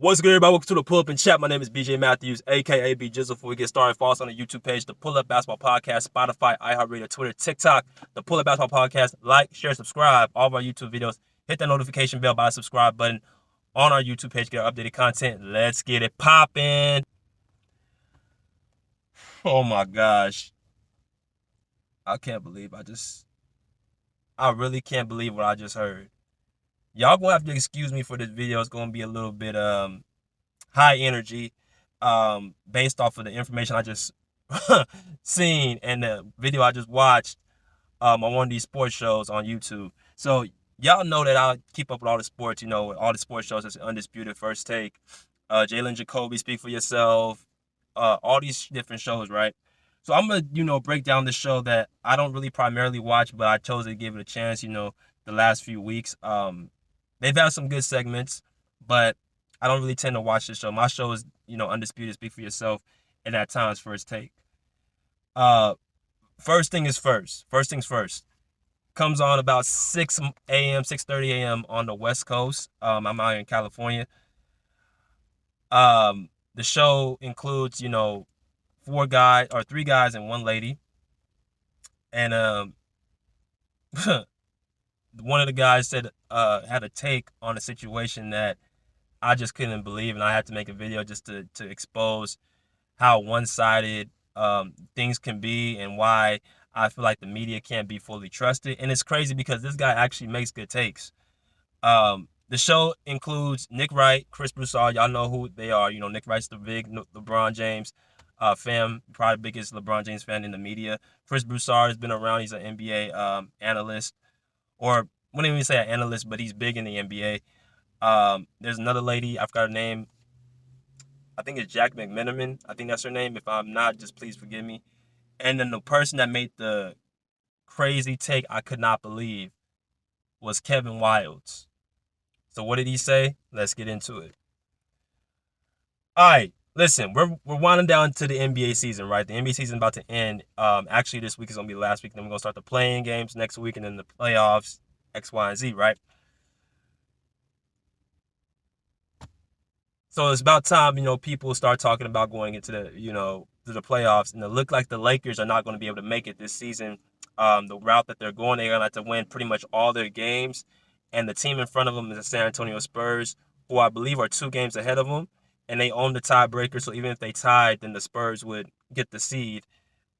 What's good, everybody? Welcome to the Pull Up and Chat. My name is BJ Mathews, aka B Jizzle. Before we get started, follow us on the YouTube page, the Pull Up Basketball Podcast, Spotify, Iheartradio, Twitter, TikTok, the Pull Up Basketball Podcast. Like, share, subscribe, all of our YouTube videos. Hit that notification bell by the subscribe button on our YouTube page. Get our updated content. Let's get it popping. Oh my gosh. I can't believe I really can't believe what I just heard. Y'all gonna have to excuse me for this video. It's gonna be a little bit high energy, based off of the information I just seen and the video I just watched on one of these sports shows on YouTube. So y'all know that I keep up with all the sports, all the sports shows. It's Undisputed, First Take, Jalen Jacoby, Speak for Yourself, all these different shows, right? So I'm gonna, break down the show that I don't really primarily watch, but I chose to give it a chance, the last few weeks. They've had some good segments, but I don't really tend to watch this show. My show is, Undisputed, Speak for Yourself, and at times First Take. First things first. Comes on about 6 a.m., 6:30 a.m. on the West Coast. I'm out here in California. The show includes, 3 guys and 1 lady. And one of the guys said had a take on a situation that I just couldn't believe, and I had to make a video just to expose how one-sided things can be and why I feel like the media can't be fully trusted. And it's crazy because this guy actually makes good takes. The show includes Nick Wright, Chris Broussard. Y'all know who they are. Nick Wright's the big LeBron James fan, probably the biggest LeBron James fan in the media. Chris Broussard has been around. He's an NBA analyst. Or wouldn't even say an analyst, but he's big in the NBA. There's another lady, I forgot her name. I think it's Jack McMenamin. I think that's her name. If I'm not, just please forgive me. And then the person that made the crazy take I could not believe was Kevin Wildes. So what did he say? Let's get into it. All right, listen, we're winding down to the NBA season, right? The NBA season is about to end. Actually, this week is going to be the last week. Then we're going to start the playing games next week and then the playoffs, X, Y, and Z, right? So it's about time, people start talking about going into the, to the playoffs. And it looked like the Lakers are not going to be able to make it this season. The route that they're going, they're going to have to win pretty much all their games. And the team in front of them is the San Antonio Spurs, who I believe are 2 games ahead of them. And they own the tiebreaker, so even if they tied, then the Spurs would get the seed.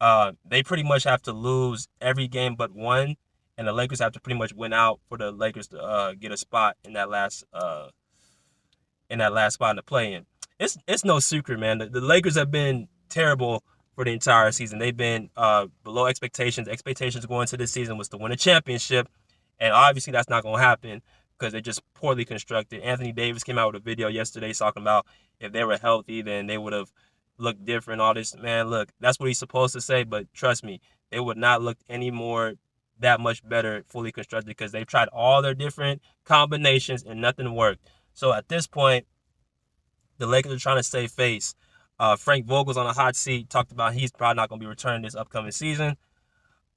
They pretty much have to lose every game but one, and the Lakers have to pretty much win out for the Lakers to get a spot in that last spot in the play-in. It's no secret, man. The Lakers have been terrible for the entire season. They've been below expectations. Expectations going into this season was to win a championship, and obviously that's not going to happen because they're just poorly constructed. Anthony Davis came out with a video yesterday talking about if they were healthy, then they would have looked different. All this, man, look, that's what he's supposed to say, but trust me, they would not look any more that much better fully constructed because they've tried all their different combinations and nothing worked. So at this point, the Lakers are trying to save face. Frank Vogel's on a hot seat, talked about he's probably not going to be returning this upcoming season.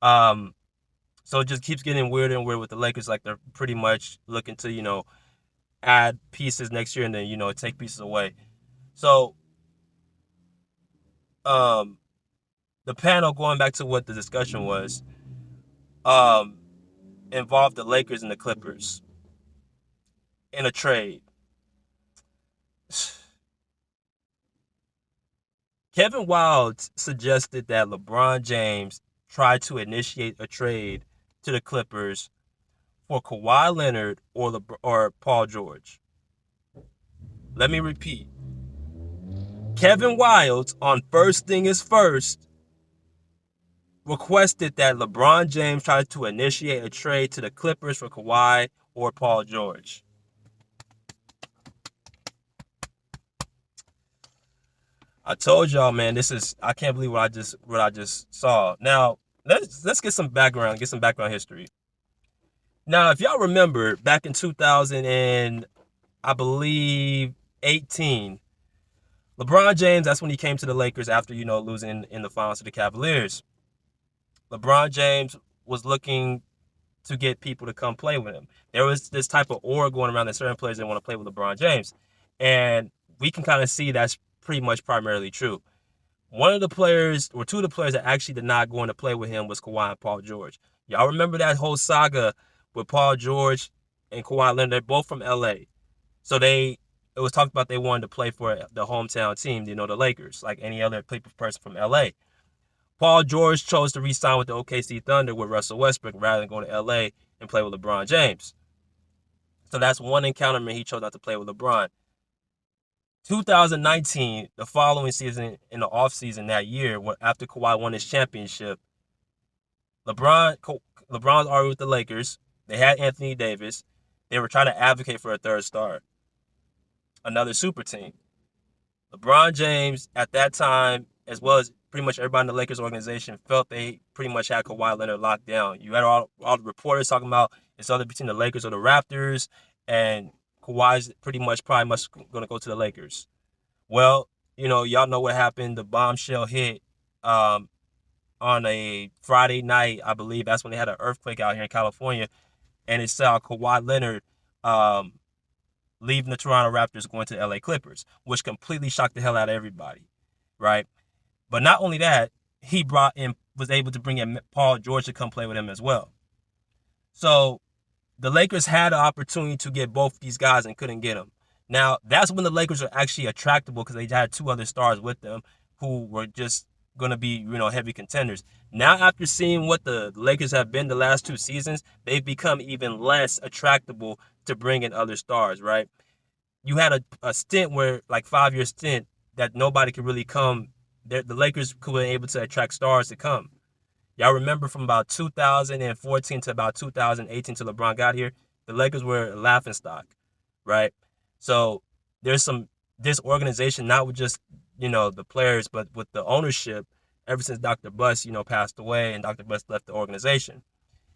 So it just keeps getting weirder and weirder with the Lakers. Like they're pretty much looking to, add pieces next year and then, take pieces away. So the panel, going back to what the discussion was, involved the Lakers and the Clippers in a trade. Kevin Wildes suggested that LeBron James try to initiate a trade to the Clippers for Kawhi Leonard or Paul George. Let me repeat. Kevin Wildes on First Thing Is First requested that LeBron James try to initiate a trade to the Clippers for Kawhi or Paul George. I told y'all, man, I can't believe what I just saw. Now, let's get some background history. Now, if y'all remember back in 2000 and I believe 18, LeBron James, that's when he came to the Lakers after, losing in the finals to the Cavaliers. LeBron James was looking to get people to come play with him. There was this type of aura going around that certain players didn't want to play with LeBron James. And we can kind of see that's pretty much primarily true. One of the players, or two of the players that actually did not go in to play with him was Kawhi and Paul George. Y'all remember that whole saga with Paul George and Kawhi Leonard? They're both from LA. So it was talked about they wanted to play for the hometown team, the Lakers, like any other person from LA. Paul George chose to re-sign with the OKC Thunder with Russell Westbrook rather than go to LA and play with LeBron James. So that's one encounter he chose not to play with LeBron. 2019, the following season, in the offseason that year, after Kawhi won his championship, LeBron's already with the Lakers. They had Anthony Davis. They were trying to advocate for a third star, another super team. LeBron James, at that time, as well as pretty much everybody in the Lakers organization, felt they pretty much had Kawhi Leonard locked down. You had all the reporters talking about it's either between the Lakers or the Raptors, and Kawhi's pretty much probably going to go to the Lakers. Well, y'all know what happened. The bombshell hit on a Friday night, I believe. That's when they had an earthquake out here in California, and it saw Kawhi Leonard leaving the Toronto Raptors going to the LA Clippers, which completely shocked the hell out of everybody, right? But not only that, he was able to bring in Paul George to come play with him as well. So the Lakers had an opportunity to get both these guys and couldn't get them. Now, that's when the Lakers were actually attractable because they had two other stars with them who were just going to be, heavy contenders. Now, after seeing what the Lakers have been the last two seasons, they've become even less attractable to bring in other stars, right? You had a stint where, like 5-year stint, that nobody could really come. The Lakers were able to attract stars to come. Y'all remember from about 2014 to about 2018 till LeBron got here, the Lakers were a laughingstock, right? So there's this organization, not with just, the players, but with the ownership, ever since Dr. Buss, passed away and Dr. Buss left the organization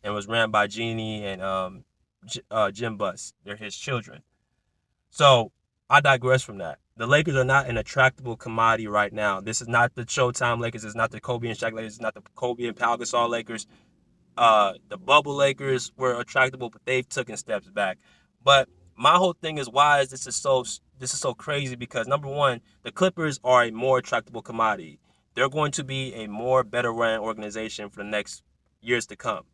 and was ran by Jeannie and Jim Buss. They're his children. So I digress from that. The Lakers are not an attractable commodity right now. This is not the Showtime Lakers. It's not the Kobe and Shaq Lakers. It's not the Kobe and Pau Gasol Lakers. The bubble Lakers were attractable, but they've taken steps back. But my whole thing is why this is so crazy, because number one, the Clippers are a more attractable commodity. They're going to be a more better run organization for the next years to come.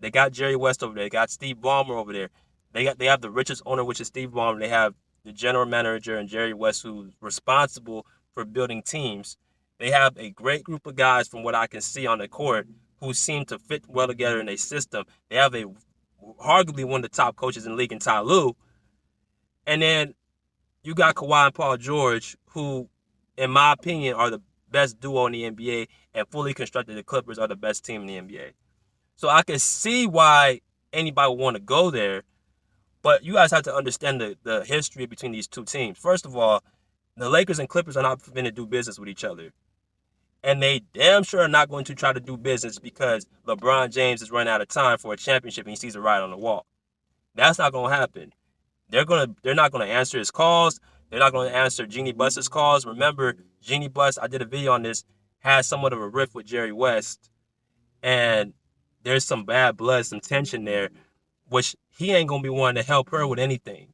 They got Jerry West over there. They got Steve Ballmer over there. They have the richest owner, which is Steve Ballmer. They have the general manager and Jerry West, who's responsible for building teams. They have a great group of guys, from what I can see on the court, who seem to fit well together in a system. They have arguably one of the top coaches in the league in Ty Lue. And then you got Kawhi and Paul George, who, in my opinion, are the best duo in the NBA, and fully constructed, the Clippers are the best team in the NBA. So I can see why anybody would want to go there. But you guys have to understand the history between these two teams. First of all, the Lakers and Clippers are not going to do business with each other. And they damn sure are not going to try to do business because LeBron James is running out of time for a championship and he sees a write on the wall. That's not going to happen. They're not going to answer his calls. They're not going to answer Jeannie Buss's calls. Remember, Jeannie Buss, I did a video on this, had somewhat of a rift with Jerry West. And there's some bad blood, some tension there, which he ain't going to be wanting to help her with anything,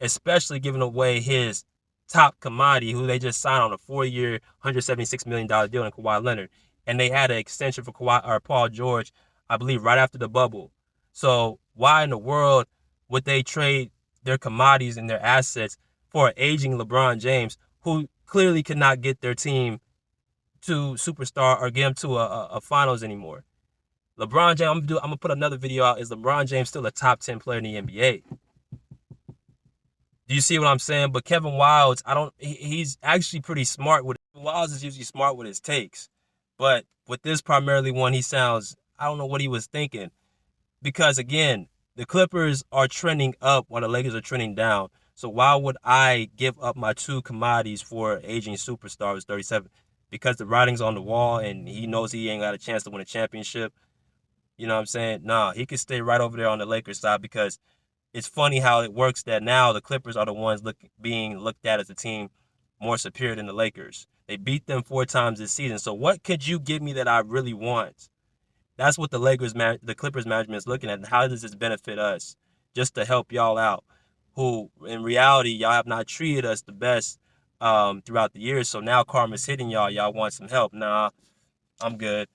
especially giving away his top commodity, who they just signed on a 4-year, $176 million deal in Kawhi Leonard. And they had an extension for Paul George, I believe, right after the bubble. So why in the world would they trade their commodities and their assets for an aging LeBron James, who clearly cannot get their team to superstar or get them to a finals anymore? LeBron James, I'm gonna put another video out. Is LeBron James still a top 10 player in the NBA? Do you see what I'm saying? But Kevin Wildes, he's actually pretty smart with it. Wildes is usually smart with his takes. But with this primarily one, I don't know what he was thinking. Because again, the Clippers are trending up while the Lakers are trending down. So why would I give up my two commodities for an aging superstar who's 37? Because the writing's on the wall and he knows he ain't got a chance to win a championship. You know what I'm saying? Nah, he could stay right over there on the Lakers side, because it's funny how it works that now the Clippers are the ones being looked at as a team more superior than the Lakers. They beat them 4 times this season. So what could you give me that I really want? That's what the Clippers management is looking at. And how does this benefit us? Just to help y'all out. who in reality y'all have not treated us the best throughout the years. So now karma's hitting y'all. Y'all want some help. Nah, I'm good.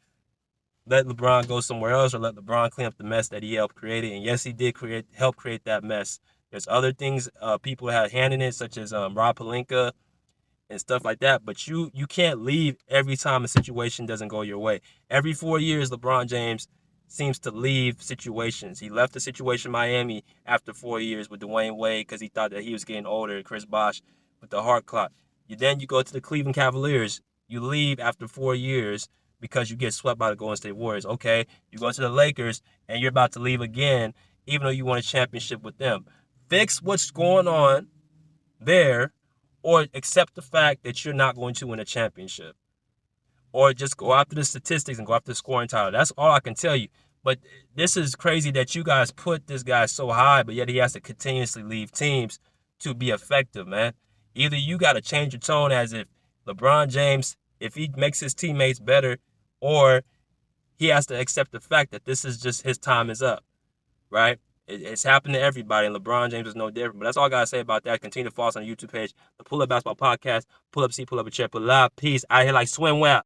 Let LeBron go somewhere else, or let LeBron clean up the mess that he helped create it. And yes, he did help create that mess. There's other things people had hand in it, such as Rob Pelinka and stuff like that. But you can't leave every time a situation doesn't go your way. Every 4 years, LeBron James seems to leave situations. He left the situation in Miami after 4 years with Dwayne Wade because he thought that he was getting older. Chris Bosh with the heart clock. Then you go to the Cleveland Cavaliers. You leave after 4 years because you get swept by the Golden State Warriors. Okay, you go to the Lakers and you're about to leave again, even though you won a championship with them. Fix what's going on there, or accept the fact that you're not going to win a championship, or just go after the statistics and go after the scoring title. That's all I can tell you. But this is crazy that you guys put this guy so high, but yet he has to continuously leave teams to be effective, man. Either you got to change your tone as if LeBron James, if he makes his teammates better, or he has to accept the fact that this is just his time is up, right? It's happened to everybody, and LeBron James is no different. But that's all I got to say about that. Continue to follow us on the YouTube page, the Pull Up Basketball Podcast. Pull up, see, pull up a chair, pull up. Peace. Out here like swimwear.